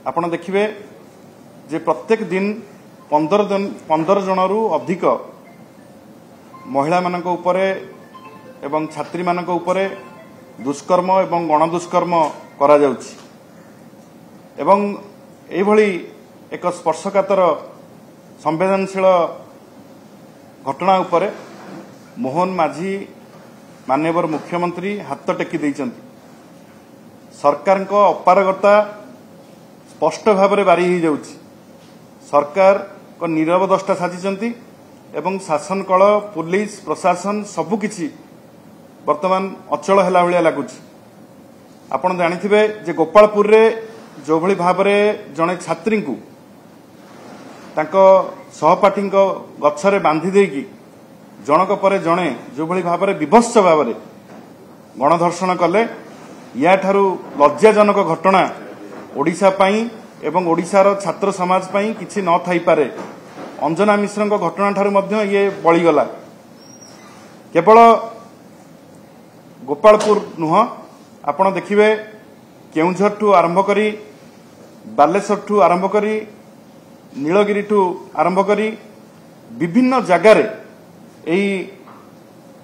आपण देखिए जे प्रत्येक दिन 15 जनरू अधिक महिला मानक उपरे एवं छात्री मानक उपरे दुष्कर्म एवं गणदुष्कर्म करा जाउछि एवं एभली एक स्पर्शकातर संवेदनशील घटना उपरे मोहन माझी माननीय मुख्यमंत्री हाथ टेकी देइचंती। सरकार को अपारगता स्पष्ट भाव में बारी हो जाउछि। सरकार को नीरव दष्टा साजिचंती एवं शासन कल पुलिस प्रशासन सबुकिछि वर्तमान अचल हैला भलिया लागुछि। आपण जानिथिबे जे गोपालपुर रे जो भली भाव में जने छात्री को तांको सहपाठी गछरे बांधी देकी जनक परे जणे जो भली भाव में विभत्स भाव में गणधर्षण कले या ठारू लज्जाजनक घटना ओडिशा पई एवं ओडिशार छात्र समाज पई किछि न थाई पारे। अंजना मिश्र घटना ठारू मध्य ये बळीगला। केवल गोपालपुर नुह आपण देखिबे केउझर ठू आरंभ करी बालेश्वर ठू आरंभ करी नीलगिरी ठू आरंभ करी विभिन्न जगार एई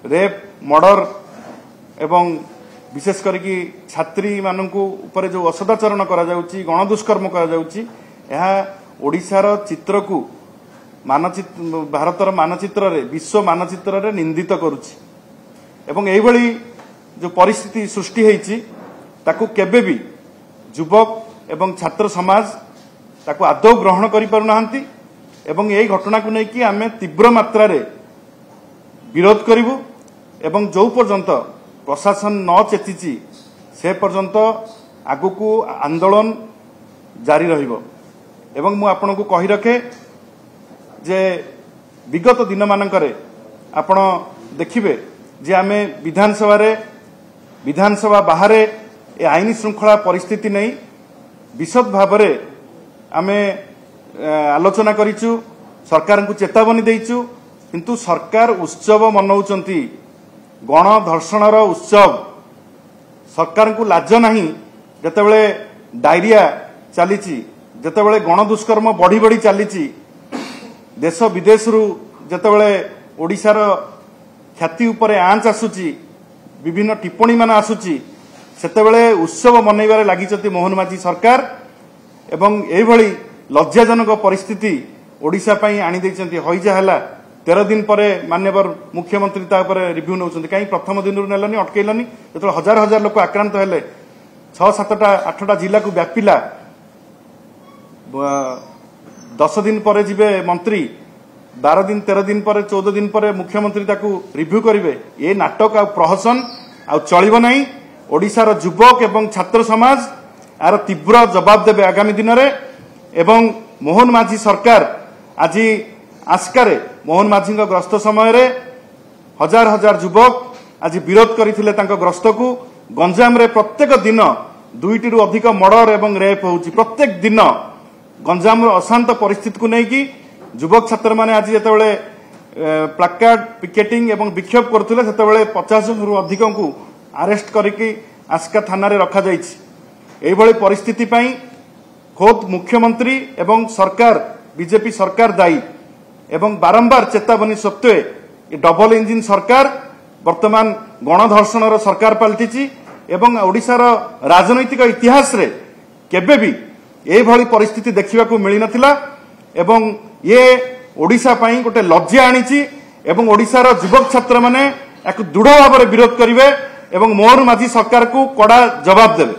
रेप मर्डर एवं विशेष करके छात्री मानकू ऊपर जो असदाचरण करा जाउची गणदुष्कर्म करा जाउची यह ओडिशार चित्र को मानचित्र भारतर मानचित्र रे विश्व मानचित्र रे निंदित करुची एवं एई भली जो परिस्थिति सृष्टि हेची ताकू केबे भी युवक एवं छात्र समाज ताकू आदौ ग्रहण करि पारु नाहंती एवं एई घटना को नै कि आमे तीव्र मात्रा रे विरोध करिवु एवं जो पर्यंत प्रशासन न चेती से पर्यंत आगुकू आंदोलन जारी रहिबो। एवं मु आपन को कहि रखे जे विगत दिन मानकरे आपण देखिबे जे आमे विधानसभा बाहर ए आईन श्रृंखला परिस्थिति नहीं विशद भाव में आमे आलोचना करिचु सरकार को चेतावनी देइचु किंतु सरकार उत्सव मनाउचंती गणधर्षणर उत्सव। सरकार को लाज नहीं जेतेबेले डायरिया चलीची जेतेबेले गणदुष्कर्म बढ़ी बढ़ी चलीची देश विदेश रु जेतेबेले ओडिशार ख्याति उपरे आंच आसुची विभिन्न टिप्पणी मान आसुची सेतेबेले उत्सव मनैबारे लागिचंती मोहन माझी सरकार एवं एई भली लज्जाजनक परिस्थिति ओडिशा पई आनी दैचंती। होइजा हला 13 दिन पर माननीय मुख्यमंत्री रिव्यू नौ कहीं प्रथम दिन नेलनी अटकैलनी जो हजार हजार लोक आक्रांत हेले 6-7टा 8टा जिला को व्यापिला 10 दिन पर जीवे मंत्री 12 दिन 13 दिन पर 14 दिन पर मुख्यमंत्री ताकू रिव्यू करेंगे। ये नाटक आ प्रहसन आ चलिबो नहीं। ओडिशार युवक एवं छात्र समाज यार तीव्र जवाब देवे आगामी दिन में। एवं मोहन माझी सरकार आज आस्कारे मोहन माझी ग्रस्त समय रे हजार हजार युवक आज विरोध करथिले तांको ग्रस्त को। गंजाम रे प्रत्येक दिन 2टी रु अधिक मर्डर एवं रेप होउची। प्रत्येक दिन गंजाम रो अशांत परिस्थिति को नहीं कि युवक छात्र माने आज जेतेबेले प्लाकार्ड पिकेटिंग एवं विक्षोभ करथिले सेतेबेले 50 रु अधिक को अरेस्ट करके आस्का थाना रे रखा जाइछि। एई भली परिस्थिति पई खोद मुख्यमंत्री एवं सरकार बीजेपी सरकार दायी एवं बारंबार चेतावनी सत्वे डबल इंजिन सरकार वर्तमान गणधर्षणर सरकार पलटिची एवं ओडिशार राजनैतिक इतिहास रे केबे भी ए भली परिस्थिति देखिबा को मिली नथिला एवं ये ओडिशा पई गोटे लज्जा आनीची एवं ओडिशार युवक छात्र माने एक दृढ़ भाव में विरोध करिवे एवं मोहन माझी सरकार को कड़ा जवाब देवे।